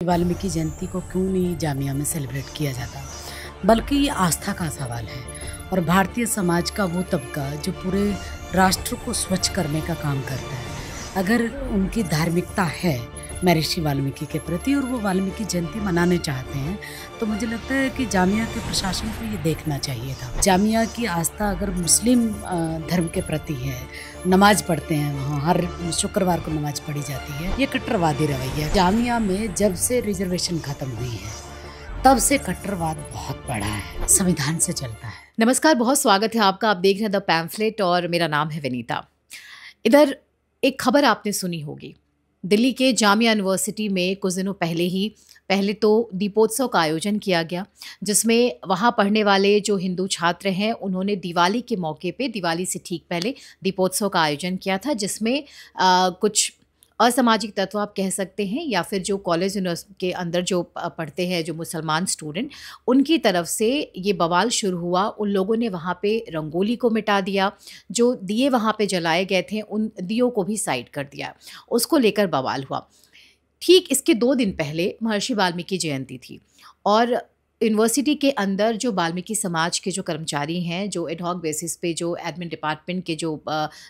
वाल्मीकि जयंती को क्यों नहीं जामिया में सेलिब्रेट किया जाता, बल्कि ये आस्था का सवाल है। और भारतीय समाज का वो तबका जो पूरे राष्ट्र को स्वच्छ करने का काम करता है, अगर उनकी धार्मिकता है महर्षि वाल्मीकि के प्रति और वो वाल्मीकि जयंती मनाने चाहते हैं, तो मुझे लगता है कि जामिया के प्रशासन को ये देखना चाहिए था। जामिया की आस्था अगर मुस्लिम धर्म के प्रति है, नमाज पढ़ते हैं, वहाँ हर शुक्रवार को नमाज पढ़ी जाती है, ये कट्टरवादी रवैया। जामिया में जब से रिजर्वेशन खत्म हुई है तब से कट्टरवाद बहुत बढ़ा है, संविधान से चलता है। नमस्कार, बहुत स्वागत है आपका। आप देख रहे हैं द पैम्फलेट और मेरा नाम है विनीता। इधर एक खबर आपने सुनी होगी, दिल्ली के जामिया यूनिवर्सिटी में कुछ दिनों पहले तो दीपोत्सव का आयोजन किया गया, जिसमें वहाँ पढ़ने वाले जो हिंदू छात्र हैं उन्होंने दिवाली के मौके पे, दिवाली से ठीक पहले दीपोत्सव का आयोजन किया था, जिसमें कुछ असामाजिक तत्व आप कह सकते हैं, या फिर जो कॉलेज के अंदर जो पढ़ते हैं जो मुसलमान स्टूडेंट, उनकी तरफ से ये बवाल शुरू हुआ। उन लोगों ने वहाँ पे रंगोली को मिटा दिया, जो दिए वहाँ पे जलाए गए थे उन दियों को भी साइड कर दिया, उसको लेकर बवाल हुआ। ठीक इसके 2 दिन पहले महर्षि वाल्मीकि जयंती थी और यूनिवर्सिटी के अंदर जो वाल्मीकि समाज के जो कर्मचारी हैं, जो एडहॉक बेसिस पे जो एडमिन डिपार्टमेंट के जो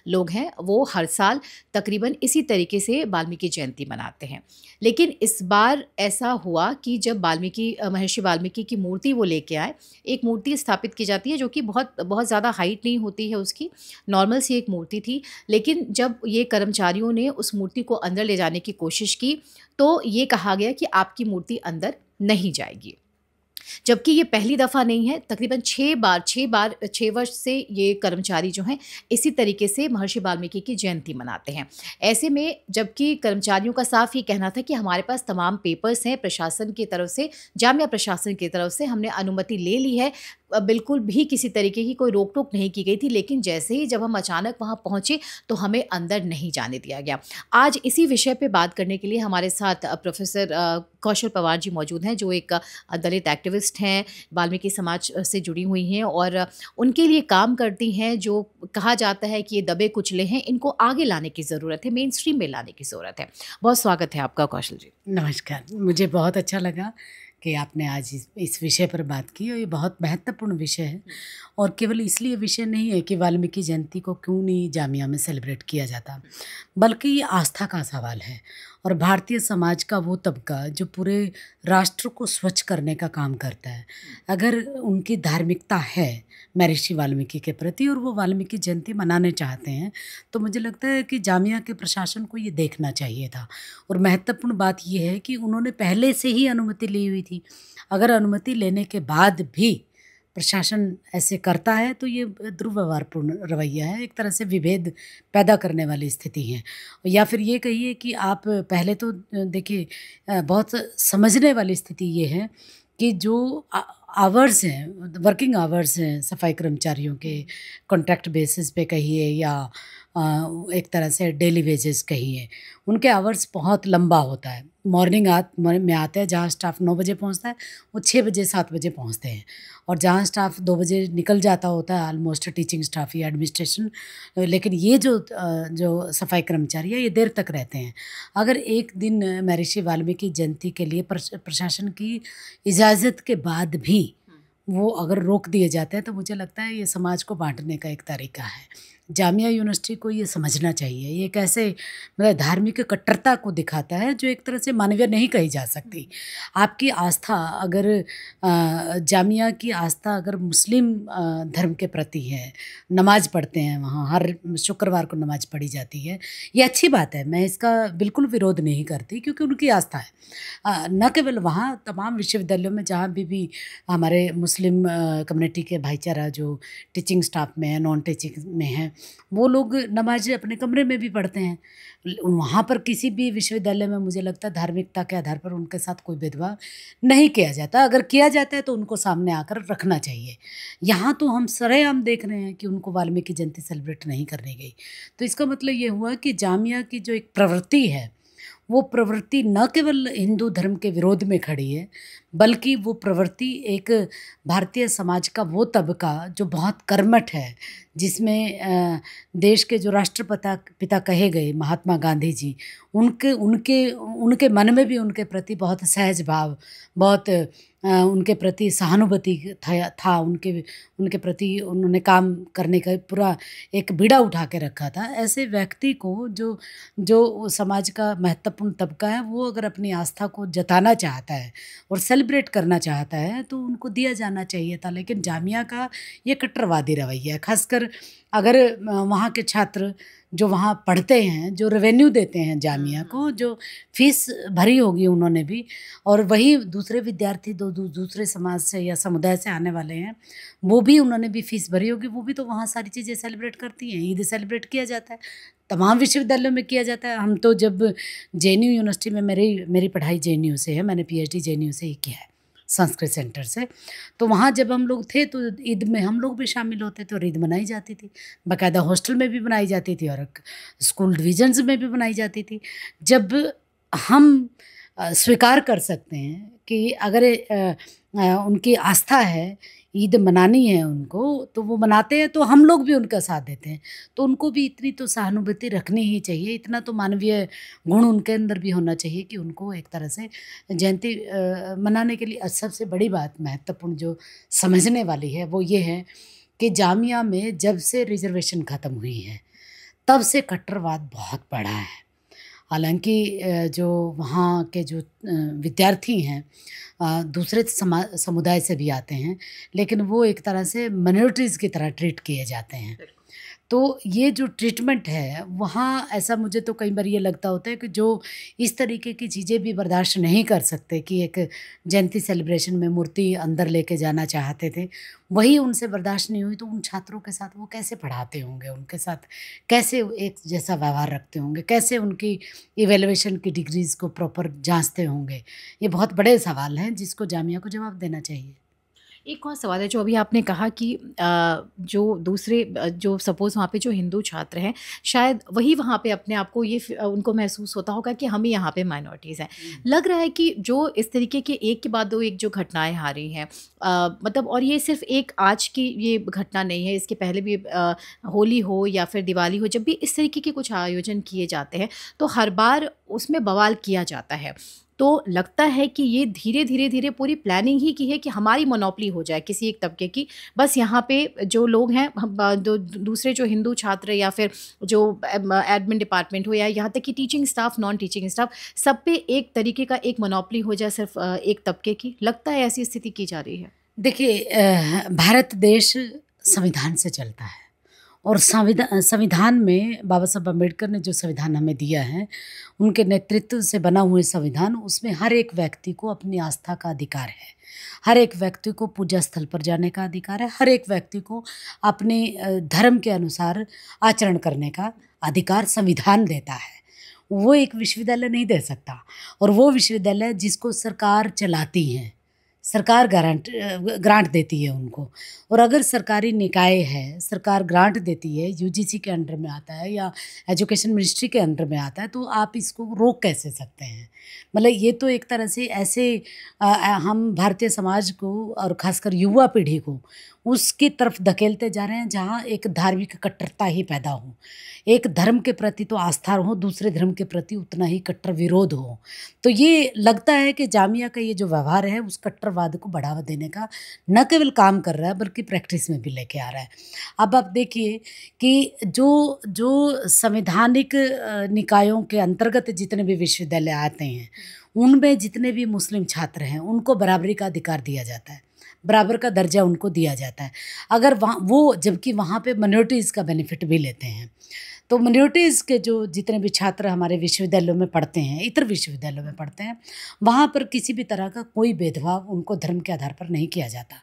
लोग हैं, वो हर साल तकरीबन इसी तरीके से वाल्मीकि जयंती मनाते हैं। लेकिन इस बार ऐसा हुआ कि जब महर्षि वाल्मीकि की मूर्ति वो लेके आए, एक मूर्ति स्थापित की जाती है जो कि बहुत ज़्यादा हाइट नहीं होती है उसकी, नॉर्मल सी एक मूर्ति थी। लेकिन जब ये कर्मचारियों ने उस मूर्ति को अंदर ले जाने की कोशिश की तो ये कहा गया कि आपकी मूर्ति अंदर नहीं जाएगी, जबकि ये पहली दफ़ा नहीं है। तकरीबन 6 वर्ष से ये कर्मचारी जो हैं इसी तरीके से महर्षि वाल्मीकि की जयंती मनाते हैं। ऐसे में जबकि कर्मचारियों का साफ ये कहना था कि हमारे पास तमाम पेपर्स हैं, प्रशासन की तरफ से, जामिया प्रशासन की तरफ से हमने अनुमति ले ली है, बिल्कुल भी किसी तरीके की कोई रोक टोक नहीं की गई थी। लेकिन जैसे ही जब हम अचानक वहाँ पहुँचे तो हमें अंदर नहीं जाने दिया गया। आज इसी विषय पे बात करने के लिए हमारे साथ प्रोफेसर कौशल पवार जी मौजूद हैं, जो एक दलित एक्टिविस्ट हैं, वाल्मीकि समाज से जुड़ी हुई हैं और उनके लिए काम करती हैं। जो कहा जाता है कि ये दबे कुचले हैं, इनको आगे लाने की ज़रूरत है, मेन स्ट्रीम में लाने की ज़रूरत है। बहुत स्वागत है आपका कौशल जी। नमस्कार, मुझे बहुत अच्छा लगा कि आपने आज इस विषय पर बात की, और ये बहुत महत्वपूर्ण विषय है। और केवल इसलिए विषय नहीं है कि वाल्मीकि जयंती को क्यों नहीं जामिया में सेलिब्रेट किया जाता, बल्कि ये आस्था का सवाल है। और भारतीय समाज का वो तबका जो पूरे राष्ट्र को स्वच्छ करने का काम करता है, अगर उनकी धार्मिकता है महर्षि वाल्मीकि के प्रति और वो वाल्मीकि जयंती मनाने चाहते हैं, तो मुझे लगता है कि जामिया के प्रशासन को ये देखना चाहिए था। और महत्वपूर्ण बात ये है कि उन्होंने पहले से ही अनुमति ली हुई थी। अगर अनुमति लेने के बाद भी प्रशासन ऐसे करता है तो ये दुर्व्यवहारपूर्ण रवैया है, एक तरह से विभेद पैदा करने वाली स्थिति है। या फिर ये कहिए कि आप पहले तो देखिए, बहुत समझने वाली स्थिति ये है कि जो आवर्स हैं, वर्किंग आवर्स हैं सफाई कर्मचारियों के, कॉन्ट्रैक्ट बेसिस पे कहिए या एक तरह से डेली वेजेस कहिए, उनके आवर्स बहुत लंबा होता है। मॉर्निंग में आते हैं, जहाँ स्टाफ 9 बजे पहुंचता है वो 6 बजे 7 बजे पहुंचते हैं, और जहाँ स्टाफ 2 बजे निकल जाता होता है, ऑलमोस्ट टीचिंग स्टाफ या एडमिनिस्ट्रेशन, लेकिन ये जो सफाई कर्मचारी है ये देर तक रहते हैं। अगर एक दिन महर्षि वाल्मीकि जयंती के लिए प्रशासन की इजाज़त के बाद भी वो अगर रोक दिए जाते हैं, तो मुझे लगता है ये समाज को बांटने का एक तरीका है। जामिया यूनिवर्सिटी को ये समझना चाहिए। ये कैसे मतलब धार्मिक कट्टरता को दिखाता है, जो एक तरह से मानवीय नहीं कही जा सकती। आपकी आस्था अगर जामिया की आस्था अगर मुस्लिम धर्म के प्रति है, नमाज पढ़ते हैं, वहाँ हर शुक्रवार को नमाज पढ़ी जाती है, ये अच्छी बात है, मैं इसका बिल्कुल विरोध नहीं करती, क्योंकि उनकी आस्था है। न केवल वहाँ, तमाम विश्वविद्यालयों में जहाँ भी हमारे मुस्लिम कम्युनिटी के भाईचारा जो टीचिंग स्टाफ में है, नॉन टीचिंग में है, वो लोग नमाज अपने कमरे में भी पढ़ते हैं। वहाँ पर किसी भी विश्वविद्यालय में मुझे लगता है धार्मिकता के आधार पर उनके साथ कोई भेदभाव नहीं किया जाता। अगर किया जाता है तो उनको सामने आकर रखना चाहिए। यहाँ तो हम सरेआम देख रहे हैं कि उनको वाल्मीकि जयंती सेलिब्रेट नहीं करनी गई। तो इसका मतलब ये हुआ कि जामिया की जो एक प्रवृत्ति है वो प्रवृत्ति न केवल हिंदू धर्म के विरोध में खड़ी है, बल्कि वो प्रवृत्ति एक भारतीय समाज का वो तबका जो बहुत कर्मठ है, जिसमें देश के जो राष्ट्रपिता पिता कहे गए महात्मा गांधी जी, उनके उनके उनके मन में भी उनके प्रति बहुत सहज भाव, बहुत उनके प्रति सहानुभूति था उनके उनके प्रति उन्होंने काम करने का पूरा एक बीड़ा उठा के रखा था। ऐसे व्यक्ति को जो जो समाज का महत्वपूर्ण तबका है, वो अगर अपनी आस्था को जताना चाहता है और सेलिब्रेट करना चाहता है तो उनको दिया जाना चाहिए था। लेकिन जामिया का ये कट्टरवादी रवैया है, खासकर अगर वहाँ के छात्र जो वहाँ पढ़ते हैं, जो रेवेन्यू देते हैं जामिया को, जो फीस भरी होगी उन्होंने भी, और वही दूसरे विद्यार्थी दूसरे समाज से या समुदाय से आने वाले हैं, वो भी उन्होंने भी फीस भरी होगी, वो भी तो वहाँ सारी चीज़ें सेलिब्रेट करती हैं। ईद सेलिब्रेट किया जाता है, तमाम विश्वविद्यालयों में किया जाता है। हम तो जब जेएनयू यूनिवर्सिटी में मेरी पढ़ाई जेएनयू से है, मैंने पीएचडी जेएनयू से ही किया है, संस्कृत सेंटर से। तो वहाँ जब हम लोग थे तो ईद में हम लोग भी शामिल होते थे और ईद मनाई जाती थी, बाकायदा हॉस्टल में भी बनाई जाती थी और स्कूल डिविजन्स में भी बनाई जाती थी। जब हम स्वीकार कर सकते हैं कि अगर उनकी आस्था है, ईद मनानी है उनको, तो वो मनाते हैं, तो हम लोग भी उनका साथ देते हैं। तो उनको भी इतनी तो सहानुभूति रखनी ही चाहिए, इतना तो मानवीय गुण उनके अंदर भी होना चाहिए कि उनको एक तरह से जयंती मनाने के लिए। सबसे बड़ी बात महत्वपूर्ण जो समझने वाली है वो ये है कि जामिया में जब से रिजर्वेशन ख़त्म हुई है, तब से कट्टरवाद बहुत बढ़ा है। हालांकि जो वहाँ के जो विद्यार्थी हैं दूसरे समुदाय से भी आते हैं, लेकिन वो एक तरह से माइनॉरिटीज़ की तरह ट्रीट किए जाते हैं। तो ये जो ट्रीटमेंट है वहाँ, ऐसा मुझे तो कई बार ये लगता होता है कि जो इस तरीके की चीज़ें भी बर्दाश्त नहीं कर सकते कि एक जयंती सेलिब्रेशन में मूर्ति अंदर लेके जाना चाहते थे, वही उनसे बर्दाश्त नहीं हुई, तो उन छात्रों के साथ वो कैसे पढ़ाते होंगे, उनके साथ कैसे एक जैसा व्यवहार रखते होंगे, कैसे उनकी इवेल्युएशन की डिग्रीज़ को प्रॉपर जांचते होंगे। ये बहुत बड़े सवाल हैं जिसको जामिया को जवाब देना चाहिए। एक और सवाल है जो अभी आपने कहा कि जो दूसरे जो सपोज़ वहाँ पे जो हिंदू छात्र हैं, शायद वही वहाँ पे अपने आप को उनको महसूस होता होगा कि हम ही यहाँ पे माइनॉरिटीज़ हैं। लग रहा है कि जो इस तरीके के एक के बाद दो एक जो घटनाएं आ रही हैं, मतलब, और ये सिर्फ एक आज की ये घटना नहीं है, इसके पहले भी होली हो या फिर दिवाली हो, जब भी इस तरीके के कुछ आयोजन किए जाते हैं तो हर बार उसमें बवाल किया जाता है। तो लगता है कि ये धीरे-धीरे पूरी प्लानिंग ही की है कि हमारी मोनोपोली हो जाए किसी एक तबके की। बस यहाँ पे जो लोग हैं, दूसरे जो हिंदू छात्र या फिर जो एडमिन डिपार्टमेंट हो या यहाँ तक कि teaching staff, non teaching staff, सब पे एक तरीके का एक मोनोपोली हो जाए सिर्फ एक तबके की। लगता है ऐसी स्थिति की जा रही है। देखिए, भारत देश संविधान से चलता है और संविधान में बाबा साहब अम्बेडकर ने जो संविधान हमें दिया है, उनके नेतृत्व से बना हुआ संविधान, उसमें हर एक व्यक्ति को अपनी आस्था का अधिकार है, हर एक व्यक्ति को पूजा स्थल पर जाने का अधिकार है, हर एक व्यक्ति को अपने धर्म के अनुसार आचरण करने का अधिकार संविधान देता है। वो एक विश्वविद्यालय नहीं दे सकता, और वो विश्वविद्यालय जिसको सरकार चलाती है, सरकार ग्रांट देती है उनको। और अगर सरकारी निकाय है, सरकार ग्रांट देती है, यूजीसी के अंडर में आता है या एजुकेशन मिनिस्ट्री के अंडर में आता है, तो आप इसको रोक कैसे सकते हैं? मतलब ये तो एक तरह से ऐसे हम भारतीय समाज को और ख़ासकर युवा पीढ़ी को उसकी तरफ धकेलते जा रहे हैं जहाँ एक धार्मिक कट्टरता ही पैदा हो, एक धर्म के प्रति तो आस्था हो, दूसरे धर्म के प्रति उतना ही कट्टर विरोध हो। तो ये लगता है कि जामिया का ये जो व्यवहार है उस कट्टरवाद को बढ़ावा देने का न केवल काम कर रहा है बल्कि प्रैक्टिस में भी लेके आ रहा है। अब आप देखिए कि जो जो संवैधानिक निकायों के अंतर्गत जितने भी विश्वविद्यालय आते हैं, उनमें जितने भी मुस्लिम छात्र हैं उनको बराबरी का अधिकार दिया जाता है, बराबर का दर्जा उनको दिया जाता है। अगर वहाँ वो, जबकि वहाँ पे माइनॉरिटीज़ का बेनिफिट भी लेते हैं, तो माइनॉरिटीज़ के जो जितने भी छात्र हमारे विश्वविद्यालयों में पढ़ते हैं, इतर विश्वविद्यालयों में पढ़ते हैं, वहाँ पर किसी भी तरह का कोई भेदभाव उनको धर्म के आधार पर नहीं किया जाता।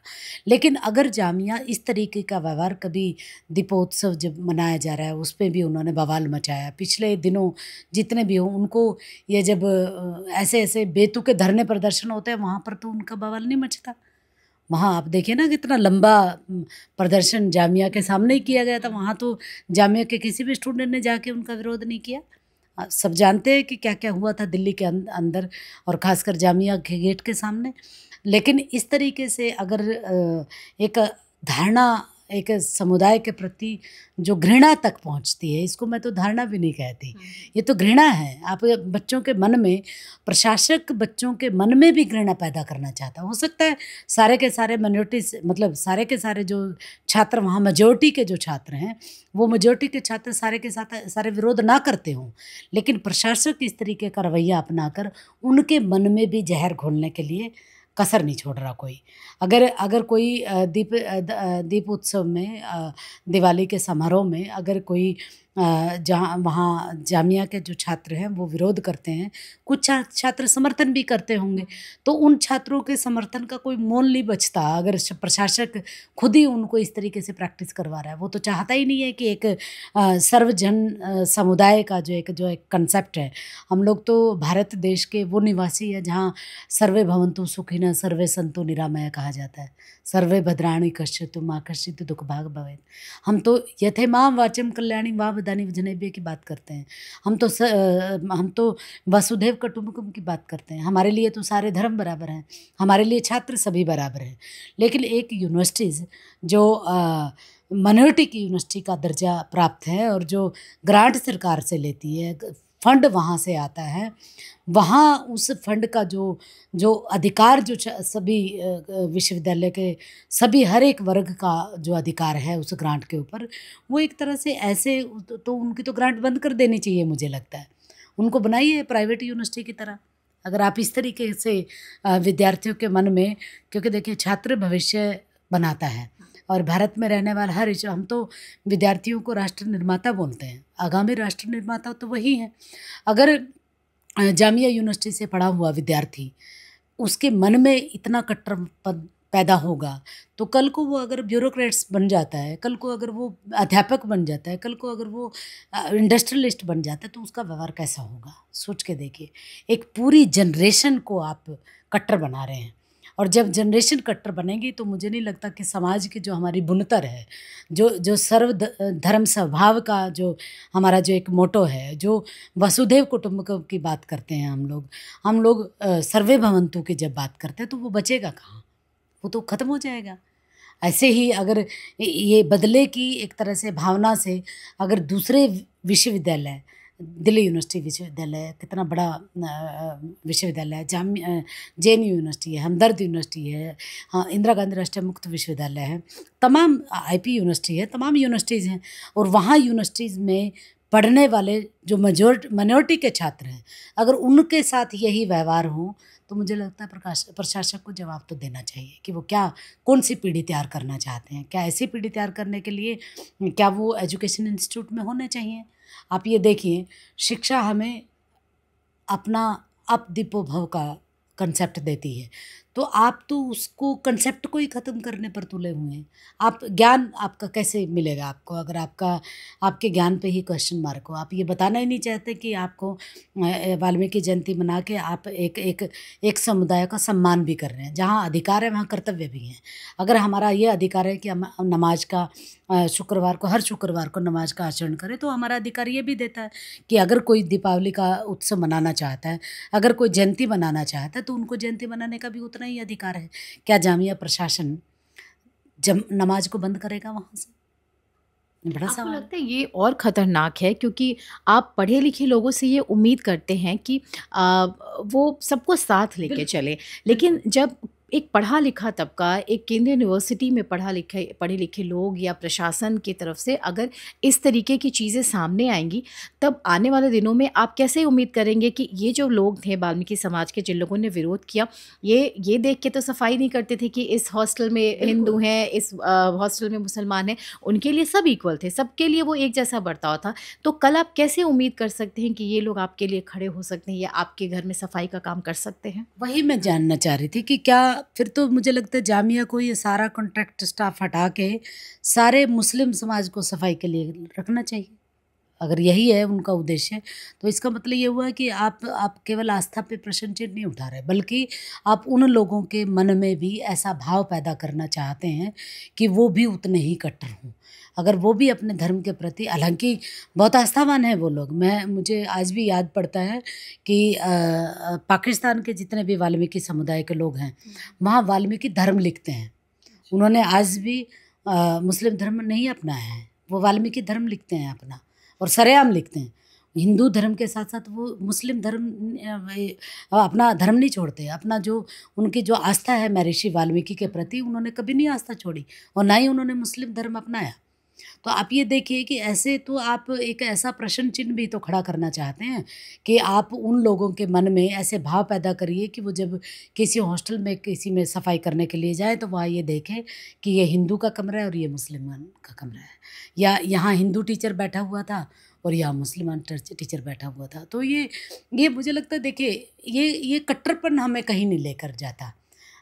लेकिन अगर जामिया इस तरीके का व्यवहार, कभी दीपोत्सव जब मनाया जा रहा है उस पर भी उन्होंने बवाल मचाया, पिछले दिनों जितने भी हों उनको, ये जब ऐसे ऐसे बेतुके धरने प्रदर्शन होते हैं वहाँ पर तो उनका बवाल नहीं मचता। वहाँ आप देखिए ना कितना लंबा प्रदर्शन जामिया के सामने ही किया गया था, वहाँ तो जामिया के किसी भी स्टूडेंट ने जाके उनका विरोध नहीं किया। सब जानते हैं कि क्या क्या हुआ था दिल्ली के अंदर और ख़ासकर जामिया के गेट के सामने। लेकिन इस तरीके से अगर एक धारणा एक समुदाय के प्रति जो घृणा तक पहुंचती है, इसको मैं तो धारणा भी नहीं कहती, ये तो घृणा है। आप बच्चों के मन में, प्रशासक बच्चों के मन में भी घृणा पैदा करना चाहता है। हो सकता है सारे के सारे माइनॉरिटी, मतलब सारे के सारे जो छात्र वहाँ मेजोरिटी के जो छात्र हैं, वो मेजोरिटी के छात्र सारे के साथ सारे विरोध ना करते हों, लेकिन प्रशासक इस तरीके का रवैया अपनाकर उनके मन में भी जहर घोलने के लिए कसर नहीं छोड़ रहा कोई। अगर कोई दीप उत्सव में, दिवाली के समारोह में अगर कोई जहाँ वहाँ जामिया के जो छात्र हैं वो विरोध करते हैं, कुछ छात्र समर्थन भी करते होंगे, तो उन छात्रों के समर्थन का कोई मोल नहीं बचता अगर प्रशासक खुद ही उनको इस तरीके से प्रैक्टिस करवा रहा है। वो तो चाहता ही नहीं है कि एक सर्वजन समुदाय का जो एक कंसेप्ट है। हम लोग तो भारत देश के वो निवासी है जहाँ सर्वे भवन्तु सुखिनः सर्वे सन्तु निरामया कहा जाता है, सर्वे भद्राणि पश्यन्तु मा कश्चित् दुःखभाग् भवेत्। हम तो यथेमां वाचम कल्याणी वा वदानि जनेभ्यः की बात करते हैं। हम तो वसुधैव कुटुम्बकम की बात करते हैं। हमारे लिए तो सारे धर्म बराबर हैं, हमारे लिए छात्र सभी बराबर हैं। लेकिन एक यूनिवर्सिटीज़ जो माइनॉरिटी की यूनिवर्सिटी का दर्जा प्राप्त है और जो ग्रांट सरकार से लेती है, फंड वहाँ से आता है, वहाँ उस फंड का जो अधिकार जो सभी विश्वविद्यालय के सभी हर एक वर्ग का जो अधिकार है उस ग्रांट के ऊपर, वो एक तरह से ऐसे तो उनकी तो ग्रांट बंद कर देनी चाहिए मुझे लगता है। उनको बनाइए प्राइवेट यूनिवर्सिटी की तरह। अगर आप इस तरीके से विद्यार्थियों के मन में, क्योंकि देखिए छात्र भविष्य बनाता है और भारत में रहने वाला हर, हम तो विद्यार्थियों को राष्ट्र निर्माता बोलते हैं, आगामी राष्ट्र निर्माता तो वही हैं। अगर जामिया यूनिवर्सिटी से पढ़ा हुआ विद्यार्थी, उसके मन में इतना कट्टरपन पैदा होगा, तो कल को वो अगर ब्यूरोक्रेट्स बन जाता है, कल को अगर वो अध्यापक बन जाता है, कल को अगर वो इंडस्ट्रियलिस्ट बन जाता है, तो उसका व्यवहार कैसा होगा? सोच के देखिए। एक पूरी जनरेशन को आप कट्टर बना रहे हैं, और जब जनरेशन कट्टर बनेगी तो मुझे नहीं लगता कि समाज की जो हमारी बुनकर है, जो सर्व धर्म स्वभाव का जो हमारा जो एक मोटो है, जो वसुधैव कुटुम्बकम की बात करते हैं हम लोग सर्वे भवन्तु की जब बात करते हैं, तो वो बचेगा कहाँ? वो तो ख़त्म हो जाएगा। ऐसे ही अगर ये बदले की एक तरह से भावना से अगर दूसरे विश्वविद्यालय, दिल्ली यूनिवर्सिटी विश्वविद्यालय कितना बड़ा विश्वविद्यालय है, JNU यूनिवर्सिटी है, हमदर्द यूनिवर्सिटी है, हाँ, इंदिरा गांधी राष्ट्रीय मुक्त विश्वविद्यालय है, तमाम IP यूनिवर्सिटी है, तमाम यूनिवर्सिटीज़ हैं, और वहाँ यूनिवर्सिटीज़ में पढ़ने वाले जो माइनॉरिटी के छात्र हैं, अगर उनके साथ यही व्यवहार हो, तो मुझे लगता है प्रशासक को जवाब तो देना चाहिए कि वो कौन सी पीढ़ी तैयार करना चाहते हैं। क्या ऐसी पीढ़ी तैयार करने के लिए क्या वो एजुकेशन इंस्टीट्यूट में होने चाहिए? आप ये देखिए, शिक्षा हमें अपना अप दीपो भव का कंसेप्ट देती है, तो आप तो उसको कंसेप्ट को ही ख़त्म करने पर तुले हुए हैं। आप ज्ञान आपका कैसे मिलेगा आपको, अगर आपके ज्ञान पे ही क्वेश्चन मार्क हो? आप ये बताना ही नहीं चाहते कि आपको वाल्मीकि जयंती मना के आप एक समुदाय का सम्मान भी कर रहे हैं। जहाँ अधिकार है वहाँ कर्तव्य भी हैं। अगर हमारा ये अधिकार है कि हम नमाज का हर शुक्रवार को नमाज का आचरण करें, तो हमारा अधिकार ये भी देता है कि अगर कोई दीपावली का उत्सव मनाना चाहता है, अगर कोई जयंती मनाना चाहता है, तो उनको जयंती मनाने का भी उतना ही अधिकार है। क्या जामिया प्रशासन नमाज को बंद करेगा वहाँ से? बड़ा आपको सवाल। लगता है ये और ख़तरनाक है, क्योंकि आप पढ़े लिखे लोगों से ये उम्मीद करते हैं कि वो सबको साथ लेके चले, लेकिन जब एक पढ़ा लिखा तबका, एक केंद्रीय यूनिवर्सिटी में पढ़े लिखे लोग या प्रशासन की तरफ से अगर इस तरीके की चीज़ें सामने आएंगी, तब आने वाले दिनों में आप कैसे उम्मीद करेंगे कि ये जो लोग थे वाल्मीकि समाज के, जिन लोगों ने विरोध किया, ये देख के तो सफाई नहीं करते थे कि इस हॉस्टल में हिंदू हैं, इस हॉस्टल में मुसलमान हैं, उनके लिए सब इक्वल थे, सबके लिए वो एक जैसा बर्ताव था। तो कल आप कैसे उम्मीद कर सकते हैं कि ये लोग आपके लिए खड़े हो सकते हैं या आपके घर में सफाई का काम कर सकते हैं? वही मैं जानना चाह रही थी कि क्या फिर तो मुझे लगता है जामिया को ये सारा कॉन्ट्रैक्ट स्टाफ हटा के सारे मुस्लिम समाज को सफाई के लिए रखना चाहिए। अगर यही है उनका उद्देश्य, तो इसका मतलब ये हुआ कि आप केवल आस्था पे प्रश्न चिन्ह नहीं उठा रहे, बल्कि आप उन लोगों के मन में भी ऐसा भाव पैदा करना चाहते हैं कि वो भी उतने ही कट्टर हों। अगर वो भी अपने धर्म के प्रति, हालांकि बहुत आस्थावान है वो लोग, मुझे आज भी याद पड़ता है कि पाकिस्तान के जितने भी वाल्मीकि समुदाय के लोग हैं वहाँ वाल्मीकि धर्म लिखते हैं। उन्होंने आज भी मुस्लिम धर्म नहीं अपनाया है, वो वाल्मीकि धर्म लिखते हैं अपना, और सरेआम लिखते हैं। हिंदू धर्म के साथ साथ वो मुस्लिम धर्म अपना धर्म नहीं छोड़ते। अपना जो उनकी जो आस्था है महर्षि वाल्मीकि के प्रति, उन्होंने कभी नहीं आस्था छोड़ी और ना ही उन्होंने मुस्लिम धर्म अपनाया। तो आप ये देखिए कि ऐसे तो आप एक ऐसा प्रश्न चिन्ह भी तो खड़ा करना चाहते हैं कि आप उन लोगों के मन में ऐसे भाव पैदा करिए कि वो जब किसी हॉस्टल में किसी में सफाई करने के लिए जाए तो वहाँ ये देखें कि ये हिंदू का कमरा है और ये मुसलमान का कमरा है, या यहाँ हिंदू टीचर बैठा हुआ था और यहाँ मुसलमान टीचर बैठा हुआ था। तो ये मुझे लगता है, देखिए ये कट्टरपन हमें कहीं नहीं लेकर जाता।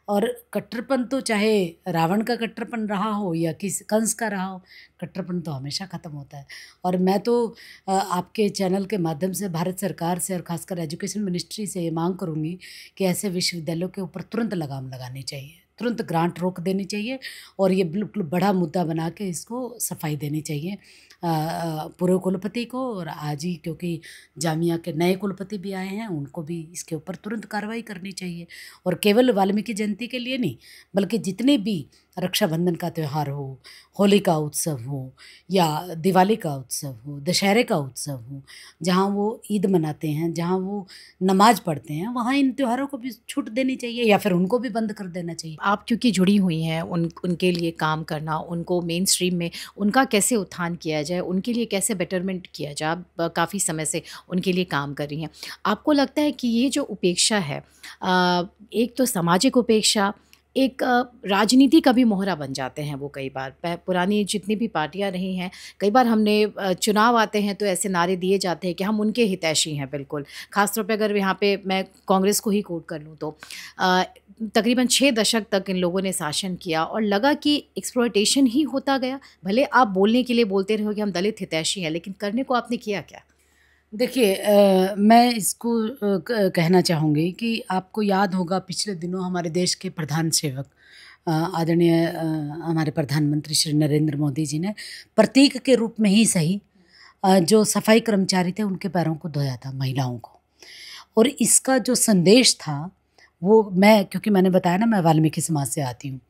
और कट्टरपन तो चाहे रावण का कट्टरपन रहा हो या कंस का रहा हो, कट्टरपन तो हमेशा ख़त्म होता है। और मैं तो आपके चैनल के माध्यम से भारत सरकार से और ख़ासकर एजुकेशन मिनिस्ट्री से ये मांग करूँगी कि ऐसे विश्वविद्यालयों के ऊपर तुरंत लगाम लगानी चाहिए, तुरंत ग्रांट रोक देनी चाहिए और ये बिल्कुल बड़ा मुद्दा बना के इसको सफाई देनी चाहिए पूर्व कुलपति को। और आज ही क्योंकि जामिया के नए कुलपति भी आए हैं, उनको भी इसके ऊपर तुरंत कार्रवाई करनी चाहिए। और केवल वाल्मीकि जयंती के लिए नहीं, बल्कि जितने भी रक्षाबंधन का त्यौहार हो, होली का उत्सव हो या दिवाली का उत्सव हो, दशहरे का उत्सव हो, जहाँ वो ईद मनाते हैं, जहाँ वो नमाज पढ़ते हैं, वहाँ इन त्योहारों को भी छूट देनी चाहिए या फिर उनको भी बंद कर देना चाहिए। आप क्योंकि जुड़ी हुई हैं उनके लिए काम करना, उनको मेन स्ट्रीम में उनका कैसे उत्थान किया जाए, उनके लिए कैसे बेटरमेंट किया जाए, आप काफ़ी समय से उनके लिए काम कर रही हैं। आपको लगता है कि ये जो उपेक्षा है, एक तो सामाजिक उपेक्षा, एक राजनीति का भी मोहरा बन जाते हैं वो कई बार। पुरानी जितनी भी पार्टियां रही हैं, कई बार हमने चुनाव आते हैं तो ऐसे नारे दिए जाते हैं कि हम उनके हितैषी हैं बिल्कुल। ख़ासतौर पे अगर यहाँ पे मैं कांग्रेस को ही कोट कर लूँ तो तकरीबन 6 दशक तक इन लोगों ने शासन किया और लगा कि एक्सप्लॉयटेशन ही होता गया। भले आप बोलने के लिए बोलते रहो कि हम दलित हितैषी हैं, लेकिन करने को आपने किया क्या? देखिए मैं इसको कहना चाहूँगी कि आपको याद होगा पिछले दिनों हमारे देश के प्रधान सेवक आदरणीय हमारे प्रधानमंत्री श्री नरेंद्र मोदी जी ने प्रतीक के रूप में ही सही जो सफाई कर्मचारी थे उनके पैरों को धोया था, महिलाओं को। और इसका जो संदेश था वो, मैं क्योंकि मैंने बताया ना मैं वाल्मीकि समाज से आती हूँ,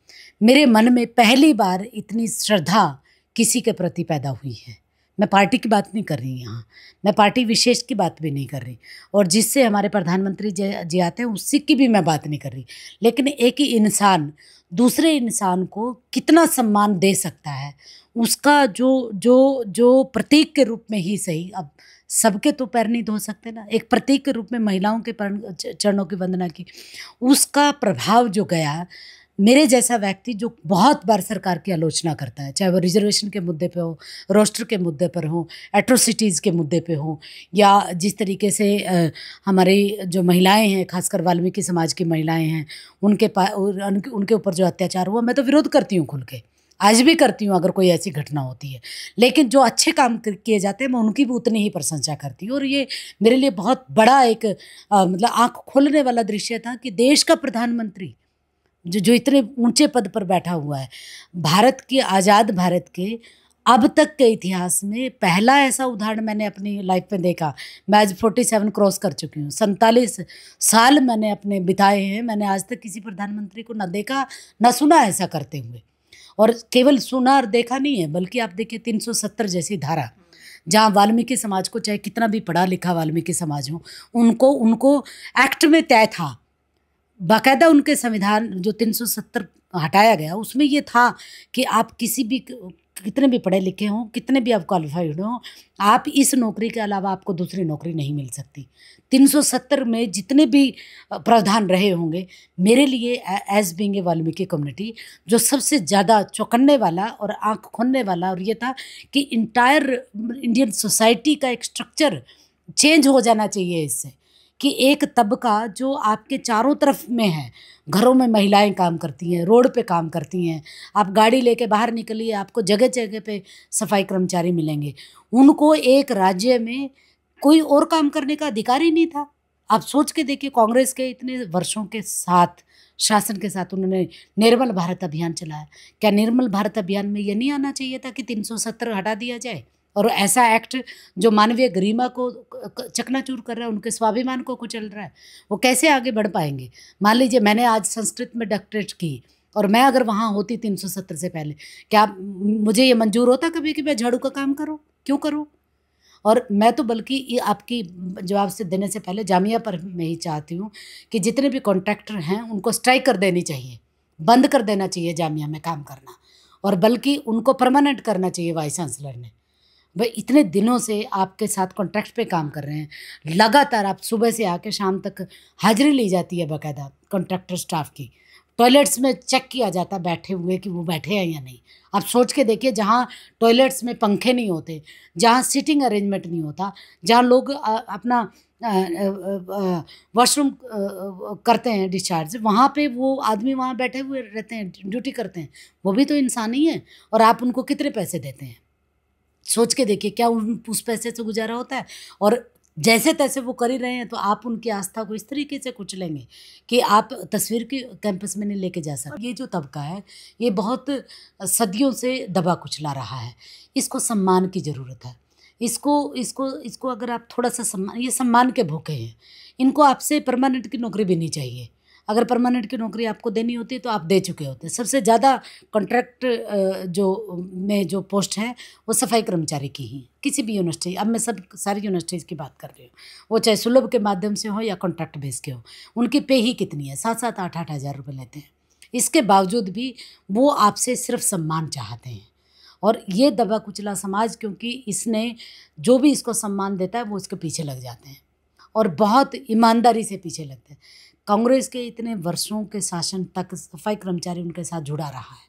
मेरे मन में पहली बार इतनी श्रद्धा किसी के प्रति पैदा हुई है। मैं पार्टी की बात नहीं कर रही यहाँ, मैं पार्टी विशेष की बात भी नहीं कर रही, और जिससे हमारे प्रधानमंत्री जी आते हैं उसकी की भी मैं बात नहीं कर रही। लेकिन एक ही इंसान दूसरे इंसान को कितना सम्मान दे सकता है, उसका जो प्रतीक के रूप में ही सही, अब सबके तो पैर नहीं धो सकते ना, एक प्रतीक के रूप में महिलाओं के चरणों की वंदना की, उसका प्रभाव जो गया, मेरे जैसा व्यक्ति जो बहुत बार सरकार की आलोचना करता है, चाहे वो रिजर्वेशन के मुद्दे पे हो, रोस्टर के मुद्दे पर हो, एट्रोसिटीज़ के मुद्दे पे हो, या जिस तरीके से हमारी जो महिलाएं हैं, खासकर वाल्मीकि समाज की महिलाएं हैं, उनके ऊपर जो अत्याचार हुआ, मैं तो विरोध करती हूँ खुल के, आज भी करती हूँ अगर कोई ऐसी घटना होती है। लेकिन जो अच्छे काम किए जाते हैं मैं उनकी भी उतनी ही प्रशंसा करती हूँ। और ये मेरे लिए बहुत बड़ा एक मतलब आँख खोलने वाला दृश्य था कि देश का प्रधानमंत्री जो इतने ऊंचे पद पर बैठा हुआ है, भारत के आज़ाद भारत के अब तक के इतिहास में पहला ऐसा उदाहरण मैंने अपनी लाइफ में देखा। मैं आज 47 क्रॉस कर चुकी हूँ, 47 साल मैंने अपने बिताए हैं, मैंने आज तक किसी प्रधानमंत्री को ना देखा ना सुना ऐसा करते हुए। और केवल सुना और देखा नहीं है, बल्कि आप देखिए 370 जैसी धारा, जहाँ वाल्मीकि समाज को, चाहे कितना भी पढ़ा लिखा वाल्मीकि समाज हो, उनको एक्ट में तय था, बाकायदा उनके संविधान जो 370 हटाया गया उसमें ये था कि आप किसी भी, कितने भी पढ़े लिखे हों, कितने भी आप क्वालिफाइड हों, आप इस नौकरी के अलावा आपको दूसरी नौकरी नहीं मिल सकती। 370 में जितने भी प्रावधान रहे होंगे, मेरे लिए as being a Valmiki community जो सबसे ज़्यादा चौंकने वाला और आँख खोलने वाला और ये था कि इंटायर इंडियन सोसाइटी का एक स्ट्रक्चर चेंज हो जाना चाहिए इससे, कि एक तबका जो आपके चारों तरफ में है, घरों में महिलाएं काम करती हैं, रोड पे काम करती हैं, आप गाड़ी लेके बाहर निकलिए आपको जगह जगह पे सफाई कर्मचारी मिलेंगे, उनको एक राज्य में कोई और काम करने का अधिकार ही नहीं था। आप सोच के देखिए, कांग्रेस के इतने वर्षों के साथ शासन के साथ उन्होंने निर्मल भारत अभियान चलाया। क्या निर्मल भारत अभियान में ये नहीं आना चाहिए था कि 370 हटा दिया जाए? और ऐसा एक्ट जो मानवीय गरिमा को चकनाचूर कर रहा है, उनके स्वाभिमान को कुचल रहा है, वो कैसे आगे बढ़ पाएंगे? मान लीजिए मैंने आज संस्कृत में डॉक्टरेट की और मैं अगर वहाँ होती 370 से पहले, क्या मुझे ये मंजूर होता कभी कि मैं झाड़ू का काम करूँ? क्यों करूँ? और मैं तो बल्कि ये आपकी जवाब से देने से पहले जामिया पर मैं ही चाहती हूँ कि जितने भी कॉन्ट्रैक्टर हैं उनको स्ट्राइक कर देनी चाहिए, बंद कर देना चाहिए जामिया में काम करना, और बल्कि उनको परमानेंट करना चाहिए वाइस चांसलर ने। भाई इतने दिनों से आपके साथ कॉन्ट्रैक्ट पे काम कर रहे हैं, लगातार आप सुबह से आके शाम तक हाजिरी ली जाती है बाकायदा कॉन्ट्रैक्टर स्टाफ की, टॉयलेट्स में चेक किया जाता है बैठे हुए कि वो बैठे हैं या नहीं। आप सोच के देखिए, जहाँ टॉयलेट्स में पंखे नहीं होते, जहाँ सीटिंग अरेंजमेंट नहीं होता, जहाँ लोग अपना वॉशरूम करते हैं डिस्चार्ज, वहाँ पे वो आदमी वहाँ बैठे हुए रहते हैं, ड्यूटी करते हैं, वो भी तो इंसान ही है। और आप उनको कितने पैसे देते हैं? सोच के देखिए, क्या उस पैसे से गुजारा होता है? और जैसे तैसे वो कर ही रहे हैं, तो आप उनकी आस्था को इस तरीके से कुचलेंगे कि आप तस्वीर की कैंपस में नहीं लेके जा सकते। ये जो तबका है, ये बहुत सदियों से दबा कुचला रहा है, इसको सम्मान की ज़रूरत है। इसको इसको इसको अगर आप थोड़ा सा सम्मान, ये सम्मान के भूखे हैं, इनको आपसे परमानेंट की नौकरी भी नहीं चाहिए। अगर परमानेंट की नौकरी आपको देनी होती है तो आप दे चुके होते हैं। सबसे ज़्यादा कॉन्ट्रैक्ट जो पोस्ट हैं वो सफाई कर्मचारी की ही, किसी भी यूनिवर्सिटी, अब मैं सारी यूनिवर्सिटीज़ की बात कर रही हूँ, वो चाहे सुलभ के माध्यम से हो या कॉन्ट्रैक्ट बेस के हो, उनकी पे ही कितनी है? 7-7, 8-8 हज़ार रुपये लेते हैं। इसके बावजूद भी वो आपसे सिर्फ सम्मान चाहते हैं। और ये दबा कुचला समाज, क्योंकि इसने जो भी इसको सम्मान देता है वो इसके पीछे लग जाते हैं और बहुत ईमानदारी से पीछे लगते हैं। कांग्रेस के इतने वर्षों के शासन तक सफाई कर्मचारी उनके साथ जुड़ा रहा है,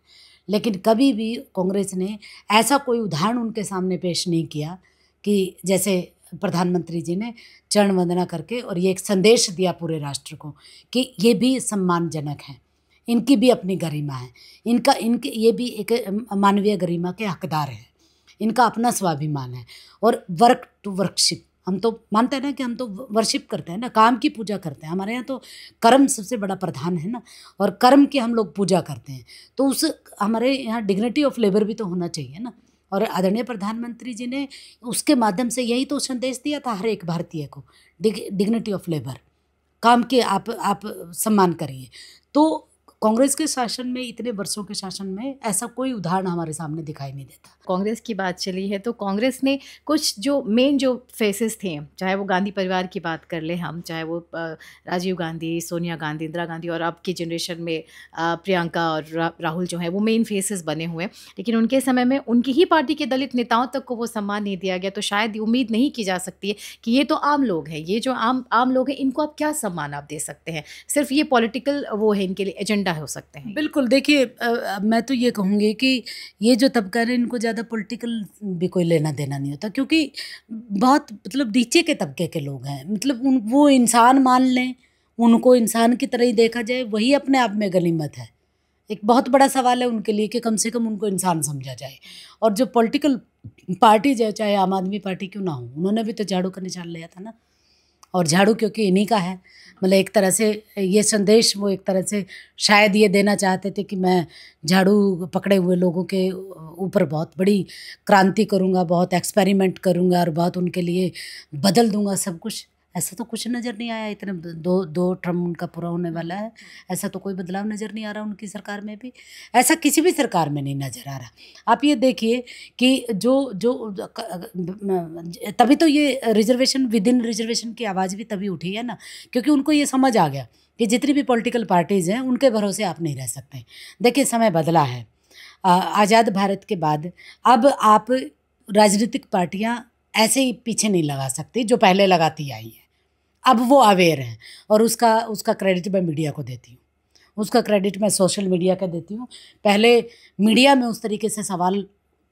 लेकिन कभी भी कांग्रेस ने ऐसा कोई उदाहरण उनके सामने पेश नहीं किया कि जैसे प्रधानमंत्री जी ने चरण वंदना करके और ये एक संदेश दिया पूरे राष्ट्र को कि ये भी सम्मानजनक है, इनकी भी अपनी गरिमा है, इनके ये भी एक मानवीय गरिमा के हकदार हैं, इनका अपना स्वाभिमान है। और वर्क टू वर्कशिप, हम तो मानते हैं ना कि हम तो वर्शिप करते हैं ना, काम की पूजा करते हैं। हमारे यहाँ तो कर्म सबसे बड़ा प्रधान है ना, और कर्म की हम लोग पूजा करते हैं, तो उस हमारे यहाँ डिग्निटी ऑफ लेबर भी तो होना चाहिए ना। और आदरणीय प्रधानमंत्री जी ने उसके माध्यम से यही तो संदेश दिया था हर एक भारतीय को, डिग्निटी ऑफ लेबर, काम के आप सम्मान करिए। तो कांग्रेस के शासन में, इतने वर्षों के शासन में ऐसा कोई उदाहरण हमारे सामने दिखाई नहीं देता। कांग्रेस की बात चली है तो कांग्रेस ने कुछ जो मेन जो फेसेस थे, चाहे वो गांधी परिवार की बात कर ले हम, चाहे वो राजीव गांधी, सोनिया गांधी, इंदिरा गांधी, और अब की जनरेशन में प्रियंका और राहुल जो है वो मेन फेसेस बने हुए हैं, लेकिन उनके समय में उनकी ही पार्टी के दलित नेताओं तक को वो सम्मान नहीं दिया गया। तो शायद उम्मीद नहीं की जा सकती है कि ये तो आम लोग हैं, ये जो आम लोग हैं, इनको आप क्या सम्मान आप दे सकते हैं? सिर्फ ये पॉलिटिकल वो है, इनके लिए एजेंडा हो सकते हैं। बिल्कुल, देखिए मैं तो ये कहूँगी कि ये जो तबका है इनको ज़्यादा पॉलिटिकल भी कोई लेना देना नहीं होता, क्योंकि बहुत मतलब नीचे के तबके के लोग हैं, मतलब वो इंसान मान लें, उनको इंसान की तरह ही देखा जाए, वही अपने आप में गनीमत है। एक बहुत बड़ा सवाल है उनके लिए कि कम से कम उनको इंसान समझा जाए। और जो पॉलिटिकल पार्टी जो चाहे आम आदमी पार्टी क्यों ना हो, उन्होंने भी तो झाड़ू का निशान लिया था ना, और झाड़ू क्योंकि इन्हीं का है, मतलब एक तरह से ये संदेश वो एक तरह से शायद ये देना चाहते थे कि मैं झाड़ू पकड़े हुए लोगों के ऊपर बहुत बड़ी क्रांति करूँगा, बहुत एक्सपेरिमेंट करूँगा और बहुत उनके लिए बदल दूँगा सब कुछ। ऐसा तो कुछ नज़र नहीं आया। इतने दो टर्म उनका पूरा होने वाला है, ऐसा तो कोई बदलाव नज़र नहीं आ रहा उनकी सरकार में भी, ऐसा किसी भी सरकार में नहीं नज़र आ रहा। आप ये देखिए कि तभी तो ये रिजर्वेशन, विद इन रिजर्वेशन की आवाज़ भी तभी उठी है ना, क्योंकि उनको ये समझ आ गया कि जितनी भी पॉलिटिकल पार्टीज़ हैं उनके भरोसे आप नहीं रह सकते। देखिए समय बदला है, आज़ाद भारत के बाद अब आप राजनीतिक पार्टियाँ ऐसे ही पीछे नहीं लगा सकती जो पहले लगाती आई हैं। अब वो अवेयर हैं, और उसका क्रेडिट मैं मीडिया को देती हूँ, उसका क्रेडिट मैं सोशल मीडिया का देती हूँ। पहले मीडिया में उस तरीके से सवाल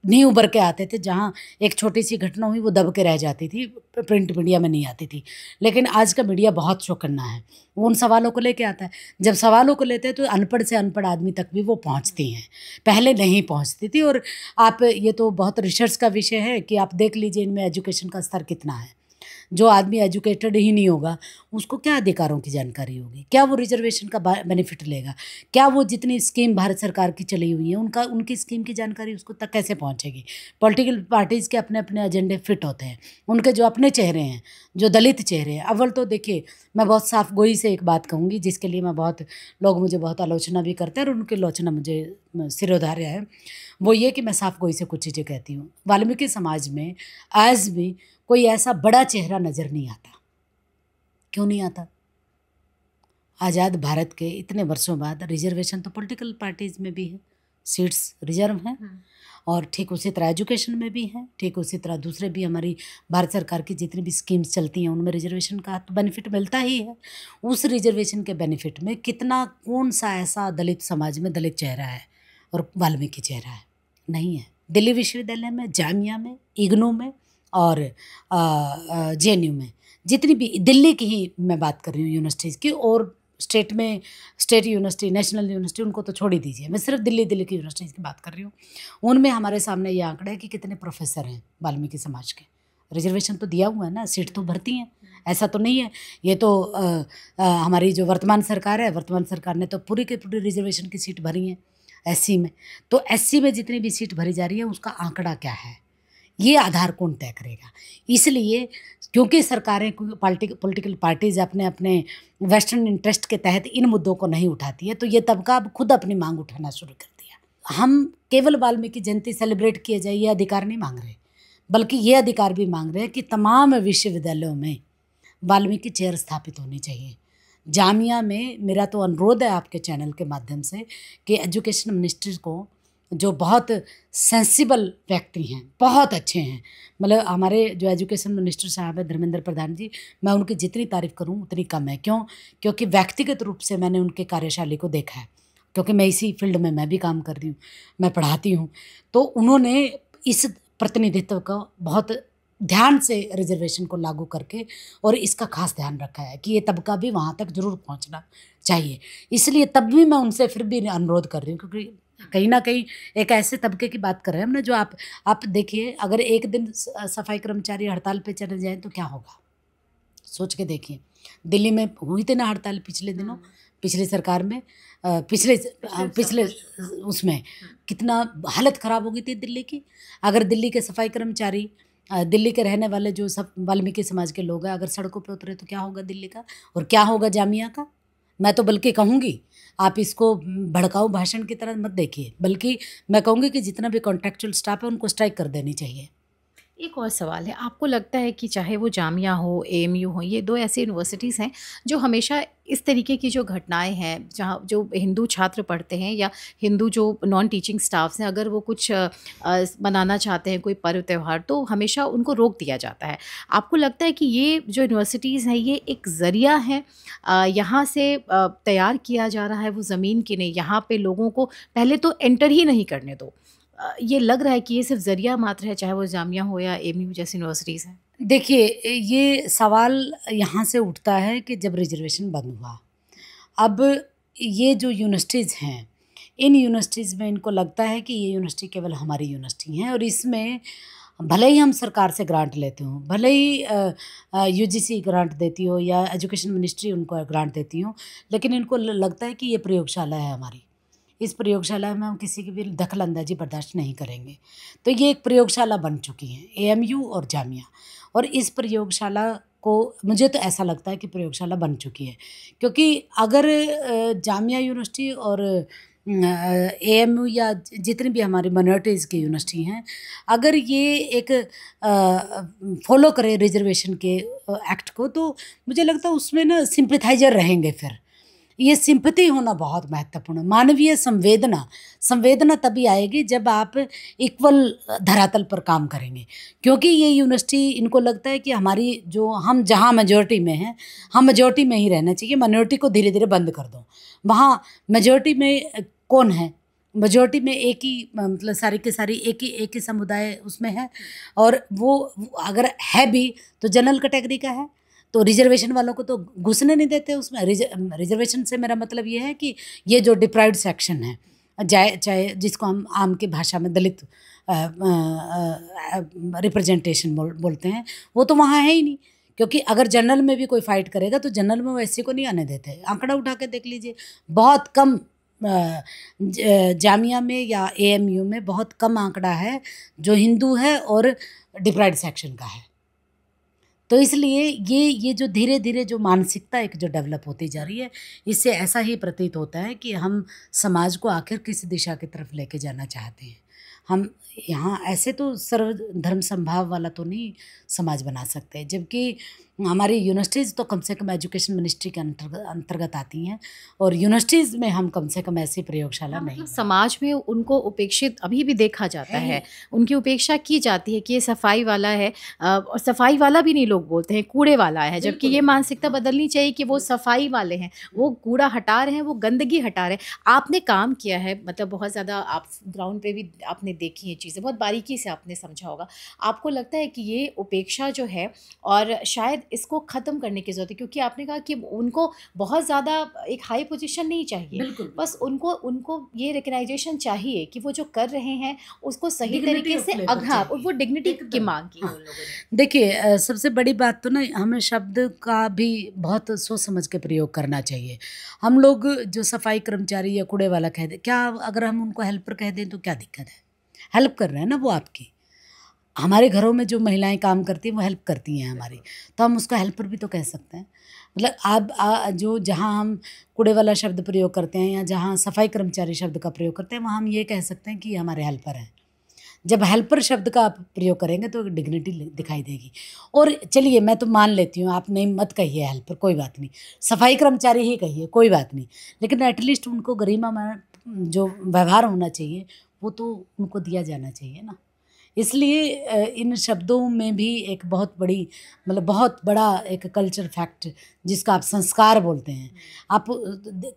नहीं उभर के आते थे, जहाँ एक छोटी सी घटना हुई वो दब के रह जाती थी, प्रिंट मीडिया में नहीं आती थी। लेकिन आज का मीडिया बहुत चौकन्ना है, वो उन सवालों को लेके आता है। जब सवालों को लेते हैं तो अनपढ़ से अनपढ़ आदमी तक भी वो पहुंचती हैं, पहले नहीं पहुंचती थी। और आप ये तो बहुत रिसर्च का विषय है कि आप देख लीजिए इनमें एजुकेशन का स्तर कितना है। जो आदमी एजुकेटेड ही नहीं होगा उसको क्या अधिकारों की जानकारी होगी, क्या वो रिजर्वेशन का बेनिफिट लेगा, क्या वो जितनी स्कीम भारत सरकार की चली हुई है उनकी स्कीम की जानकारी उसको तक कैसे पहुंचेगी। पॉलिटिकल पार्टीज़ के अपने अपने एजेंडे फिट होते हैं, उनके जो अपने चेहरे हैं, जो दलित चेहरे हैं। अव्वल तो देखिए, मैं बहुत साफ गोई से एक बात कहूँगी जिसके लिए मैं बहुत लोग मुझे बहुत आलोचना भी करते हैं और उनकी आलोचना मुझे सिरोधार्य है। वो ये कि मैं साफ गोई से कुछ चीज़ें कहती हूँ। वाल्मीकि समाज में आज भी कोई ऐसा बड़ा चेहरा नज़र नहीं आता। क्यों नहीं आता? आज़ाद भारत के इतने वर्षों बाद रिजर्वेशन तो पॉलिटिकल पार्टीज़ में भी है, सीट्स रिजर्व हैं, और ठीक उसी तरह एजुकेशन में भी है, ठीक उसी तरह दूसरे भी हमारी भारत सरकार की जितनी भी स्कीम्स चलती हैं उनमें रिजर्वेशन का तो बेनिफिट मिलता ही है। उस रिजर्वेशन के बेनिफिट में कितना, कौन सा ऐसा दलित समाज में दलित चेहरा है और वाल्मीकि चेहरा है? नहीं है। दिल्ली विश्वविद्यालय में, जामिया में, इग्नू में और JNU में, जितनी भी दिल्ली की ही मैं बात कर रही हूँ यूनिवर्सिटीज़ की, और स्टेट में स्टेट यूनिवर्सिटी, नेशनल यूनिवर्सिटी, उनको तो छोड़ ही दीजिए, मैं सिर्फ दिल्ली की यूनिवर्सिटीज़ की बात कर रही हूँ। उनमें हमारे सामने ये आंकड़ा है कि कितने प्रोफेसर हैं वाल्मीकि समाज के। रिजर्वेशन तो दिया हुआ है ना, सीट तो भरती हैं, ऐसा तो नहीं है। ये तो हमारी जो वर्तमान सरकार है, वर्तमान सरकार ने तो पूरी की पूरी रिजर्वेशन की सीट भरी हैं SC में। तो SC में जितनी भी सीट भरी जा रही है उसका आंकड़ा क्या है, ये आधार कौन तय करेगा? इसलिए क्योंकि सरकारें, पॉलिटिकल पार्टीज अपने अपने वेस्टर्न इंटरेस्ट के तहत इन मुद्दों को नहीं उठाती है, तो ये तबका अब खुद अपनी मांग उठाना शुरू कर दिया। हम केवल वाल्मीकि जयंती सेलिब्रेट किए जाए ये अधिकार नहीं मांग रहे, बल्कि ये अधिकार भी मांग रहे हैं कि तमाम विश्वविद्यालयों में वाल्मीकि चेयर स्थापित होनी चाहिए। जामिया में मेरा तो अनुरोध है आपके चैनल के माध्यम से कि एजुकेशन मिनिस्टर को, जो बहुत सेंसिबल व्यक्ति हैं, बहुत अच्छे हैं, मतलब हमारे जो एजुकेशन मिनिस्टर साहब हैं धर्मेंद्र प्रधान जी, मैं उनकी जितनी तारीफ़ करूं उतनी कम है। क्यों? क्योंकि व्यक्तिगत रूप से मैंने उनके कार्यशैली को देखा है, क्योंकि मैं इसी फील्ड में मैं भी काम कर रही हूँ, मैं पढ़ाती हूँ। तो उन्होंने इस प्रतिनिधित्व का बहुत ध्यान से रिजर्वेशन को लागू करके और इसका खास ध्यान रखा है कि ये तबका भी वहाँ तक ज़रूर पहुँचना चाहिए। इसलिए तब भी मैं उनसे फिर भी अनुरोध कर रही हूँ, क्योंकि कहीं ना कहीं एक ऐसे तबके की बात कर रहे हैं हम ना, जो आप देखिए, अगर एक दिन सफाई कर्मचारी हड़ताल पे चले जाएं तो क्या होगा, सोच के देखिए। दिल्ली में हुई थी ना हड़ताल पिछले दिनों, पिछली सरकार में, पिछले उसमें कितना हालत ख़राब हो गई थी दिल्ली की। अगर दिल्ली के सफाई कर्मचारी, दिल्ली के रहने वाले जो सब वाल्मीकि समाज के लोग हैं, अगर सड़कों पे उतरे तो क्या होगा दिल्ली का, और क्या होगा जामिया का? मैं तो बल्कि कहूँगी, आप इसको भड़काऊ भाषण की तरह मत देखिए, बल्कि मैं कहूँगी कि जितना भी कॉन्ट्रेक्चुअल स्टाफ है उनको स्ट्राइक कर देनी चाहिए। एक और सवाल है, आपको लगता है कि चाहे वो जामिया हो, AMU हो, ये 2 ऐसी यूनिवर्सिटीज़ हैं जो हमेशा इस तरीके की जो घटनाएं हैं, जहाँ जो हिंदू छात्र पढ़ते हैं या हिंदू जो नॉन टीचिंग स्टाफ्स हैं, अगर वो कुछ मनाना चाहते हैं कोई पर्व त्यौहार, तो हमेशा उनको रोक दिया जाता है। आपको लगता है कि ये जो यूनिवर्सिटीज़ हैं ये एक ज़रिया है, यहाँ से तैयार किया जा रहा है वो ज़मीन की नहीं, यहाँ पे लोगों को पहले तो एंटर ही नहीं करने दो, ये लग रहा है कि ये सिर्फ ज़रिया मात्र है, चाहे वो जामिया हो या AMU जैसी यूनिवर्सिटीज़ हैं? देखिए, ये सवाल यहाँ से उठता है कि जब रिजर्वेशन बंद हुआ, अब ये जो यूनिवर्सिटीज़ हैं, इन यूनिवर्सिटीज़ में इनको लगता है कि ये यूनिवर्सिटी केवल हमारी यूनिवर्सिटी है, और इसमें भले ही हम सरकार से ग्रांट लेते हों, भले ही UGC ग्रांट देती हो या एजुकेशन मिनिस्ट्री उनको ग्रांट देती हो, लेकिन इनको लगता है कि ये प्रयोगशाला है हमारी, इस प्रयोगशाला में हम किसी की भी दखल अंदाजी बर्दाश्त नहीं करेंगे। तो ये एक प्रयोगशाला बन चुकी है AMU और जामिया, और इस प्रयोगशाला को, मुझे तो ऐसा लगता है कि प्रयोगशाला बन चुकी है, क्योंकि अगर जामिया यूनिवर्सिटी और AMU या जितनी भी हमारी माइनॉरिटीज़ की यूनिवर्सिटी हैं, अगर ये एक फॉलो करें रिजर्वेशन के एक्ट को, तो मुझे लगता है उसमें ना सिंपैथाइजर रहेंगे। फिर ये सिंपैथी होना बहुत महत्वपूर्ण है। मानवीय संवेदना तभी आएगी जब आप इक्वल धरातल पर काम करेंगे, क्योंकि ये यूनिवर्सिटी, इनको लगता है कि हमारी जो, हम जहाँ मेजॉरिटी में हैं, हम मेजॉरिटी में ही रहना चाहिए, माइनॉरिटी को धीरे धीरे बंद कर दो। वहाँ मेजॉरिटी में कौन है? मेजॉरिटी में एक ही, मतलब सारी की सारी एक ही समुदाय उसमें है, और वो अगर है भी तो जनरल कैटेगरी का है, तो रिजर्वेशन वालों को तो घुसने नहीं देते उसमें। रिजर्वेशन से मेरा मतलब ये है कि ये जो डिप्राइव्ड सेक्शन है, चाहे जिसको हम आम की भाषा में दलित रिप्रेजेंटेशन बोलते हैं, वो तो वहाँ है ही नहीं, क्योंकि अगर जनरल में भी कोई फाइट करेगा तो जनरल में वो एससी को नहीं आने देते। आंकड़ा उठा के देख लीजिए, बहुत कम जामिया में या एएमयू में बहुत कम आंकड़ा है जो हिंदू है और डिप्राइव्ड सेक्शन का है। तो इसलिए ये जो धीरे धीरे जो मानसिकता एक जो डेवलप होती जा रही है, इससे ऐसा ही प्रतीत होता है कि हम समाज को आखिर किस दिशा की तरफ लेके जाना चाहते हैं। हम यहाँ ऐसे तो सर्वधर्म समभाव वाला तो नहीं समाज बना सकते, जबकि हमारी यूनिवर्सिटीज़ तो कम से कम एजुकेशन मिनिस्ट्री के अंतर्गत आती हैं, और यूनिवर्सिटीज़ में हम कम से कम ऐसी प्रयोगशाला नहीं। मतलब समाज में उनको उपेक्षित अभी भी देखा जाता है, उनकी उपेक्षा की जाती है कि ये सफाई वाला है, और सफाई वाला भी नहीं लोग बोलते हैं, कूड़े वाला है, जबकि ये मानसिकता बदलनी चाहिए कि वो सफाई वाले हैं, वो कूड़ा हटा रहे हैं, वो गंदगी हटा रहे हैं। आपने काम किया है, मतलब बहुत ज़्यादा आप ग्राउंड पे भी आपने देखी ये चीज़ें, बहुत बारीकी से आपने समझा होगा। आपको लगता है कि ये उपेक्षा जो है, और शायद इसको ख़त्म करने की ज़रूरत है, क्योंकि आपने कहा कि उनको बहुत ज़्यादा एक हाई पोजीशन नहीं चाहिए, बस उनको ये रिकग्नाइजेशन चाहिए कि वो जो कर रहे हैं उसको सही तरीके से वो डिग्निटी की मांग की उन लोगों ने। देखिए, सबसे बड़ी बात तो ना, हमें शब्द का भी बहुत सोच समझ के प्रयोग करना चाहिए। हम लोग जो सफाई कर्मचारी या कूड़े वाला कह दें, क्या अगर हम उनको हेल्पर कह दें तो क्या दिक्कत है? हेल्प कर रहे हैं ना वो आपकी। हमारे घरों में जो महिलाएं काम करती हैं वो हेल्प करती हैं हमारी, तो हम उसको हेल्पर भी तो कह सकते हैं। मतलब आप जो जहाँ हम कूड़े वाला शब्द प्रयोग करते हैं या जहाँ सफाई कर्मचारी शब्द का प्रयोग करते हैं, वहाँ हम ये कह सकते हैं कि हमारे हेल्पर हैं। जब हेल्पर शब्द का आप प्रयोग करेंगे तो डिग्निटी दिखाई देगी। और चलिए, मैं तो मान लेती हूँ, आप नहीं मत कहिए हेल्पर, कोई बात नहीं, सफाई कर्मचारी ही कहिए, कोई बात नहीं, लेकिन एटलीस्ट उनको गरिमा जो व्यवहार होना चाहिए वो तो उनको दिया जाना चाहिए ना। इसलिए इन शब्दों में भी एक बहुत बड़ी, मतलब बहुत बड़ा एक कल्चर फैक्ट, जिसका आप संस्कार बोलते हैं, आप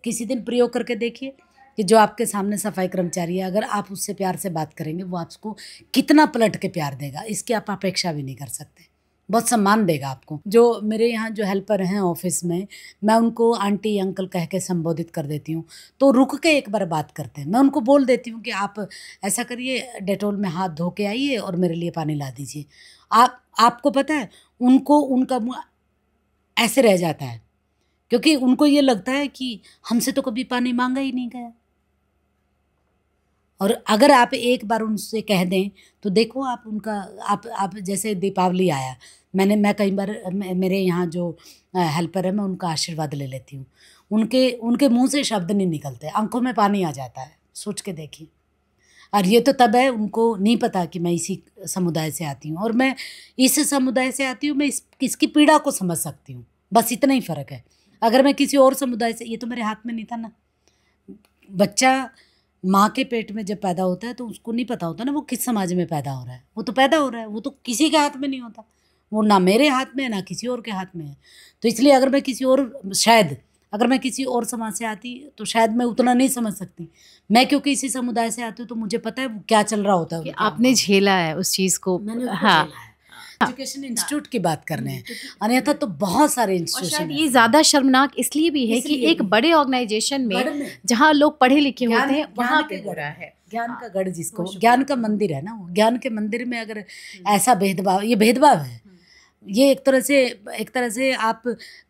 किसी दिन प्रयोग करके देखिए कि जो आपके सामने सफाई कर्मचारी है, अगर आप उससे प्यार से बात करेंगे, वो आपको कितना पलट के प्यार देगा, इसकी आप अपेक्षा भी नहीं कर सकते। बहुत सम्मान देगा आपको। जो मेरे यहाँ जो हेल्पर हैं ऑफिस में, मैं उनको आंटी अंकल कह के संबोधित कर देती हूँ, तो रुक के एक बार बात करते हैं। मैं उनको बोल देती हूँ कि आप ऐसा करिए, डेटोल में हाथ धो के आइए और मेरे लिए पानी ला दीजिए। आपको पता है, उनको उनका मुँह ऐसे रह जाता है, क्योंकि उनको ये लगता है कि हमसे तो कभी पानी मांगा ही नहीं गया। और अगर आप एक बार उनसे कह दें तो देखो, आप उनका आप जैसे दीपावली आया, मैं कई बार मेरे यहाँ जो हेल्पर है, मैं उनका आशीर्वाद ले लेती हूँ। उनके मुंह से शब्द नहीं निकलते, आंखों में पानी आ जाता है, सोच के देखिए। और ये तो तब है, उनको नहीं पता कि मैं इसी समुदाय से आती हूँ, और मैं इस समुदाय से आती हूँ, मैं इसकी पीड़ा को समझ सकती हूँ, बस इतना ही फ़र्क है। अगर मैं किसी और समुदाय से, ये तो मेरे हाथ में नहीं था ना। बच्चा माँ के पेट में जब पैदा होता है तो उसको नहीं पता होता ना वो किस समाज में पैदा हो रहा है। वो तो पैदा हो रहा है, वो तो किसी के हाथ में नहीं होता, वो ना मेरे हाथ में है ना किसी और के हाथ में है। तो इसलिए अगर मैं किसी और समाज से आती तो शायद मैं उतना नहीं समझ सकती। मैं क्योंकि इसी समुदाय से आती हूँ तो मुझे पता है वो क्या चल रहा होता है। आपने झेला है उस चीज़ को। मैंने हाँ, एजुकेशन इंस्टीट्यूट की बात कर रहे हैं, अन्यथा तो बहुत सारे इंस्टीट्यूशन। ये ज़्यादा शर्मनाक इसलिए भी है कि एक बड़े ऑर्गेनाइजेशन में जहाँ लोग पढ़े लिखे होते हैं, वहाँ पे हो रहा है ज्ञान का गढ़, जिसको ज्ञान का मंदिर है ना, वो ज्ञान के मंदिर में अगर ऐसा भेदभाव, ये भेदभाव है। ये एक तरह से आप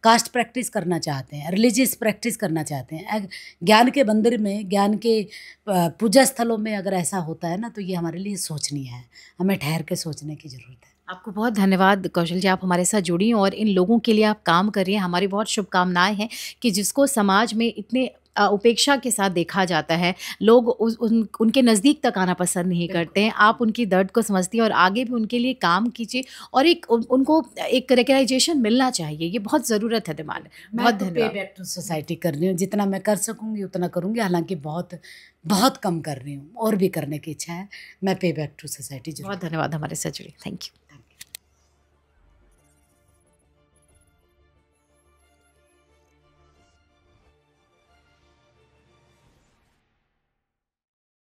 कास्ट प्रैक्टिस करना चाहते हैं, रिलीजियस प्रैक्टिस करना चाहते हैं। ज्ञान के मंदिर में, ज्ञान के पूजा स्थलों में अगर ऐसा होता है ना, तो ये हमारे लिए सोचनीय है, हमें ठहर के सोचने की ज़रूरत है। आपको बहुत धन्यवाद कौशल जी, आप हमारे साथ जुड़ी और इन लोगों के लिए आप काम कर रही हैं। हमारी बहुत शुभकामनाएं हैं कि जिसको समाज में इतने उपेक्षा के साथ देखा जाता है, लोग उनके नज़दीक तक आना पसंद नहीं करते हैं। आप उनकी दर्द को समझती हैं और आगे भी उनके लिए काम कीजिए, और उनको एक रिकग्नाइजेशन मिलना चाहिए, ये बहुत ज़रूरत है दिमाग में। बहुत धन्यवाद। पे बैक टू सोसाइटी कर रही हूँ, जितना मैं कर सकूँगी उतना करूँगी, हालांकि बहुत कम कर रही हूँ, और भी करने की इच्छा है। मैं पे बैक टू सोसाइटी। बहुत धन्यवाद हमारे साथ जुड़ी, थैंक यू।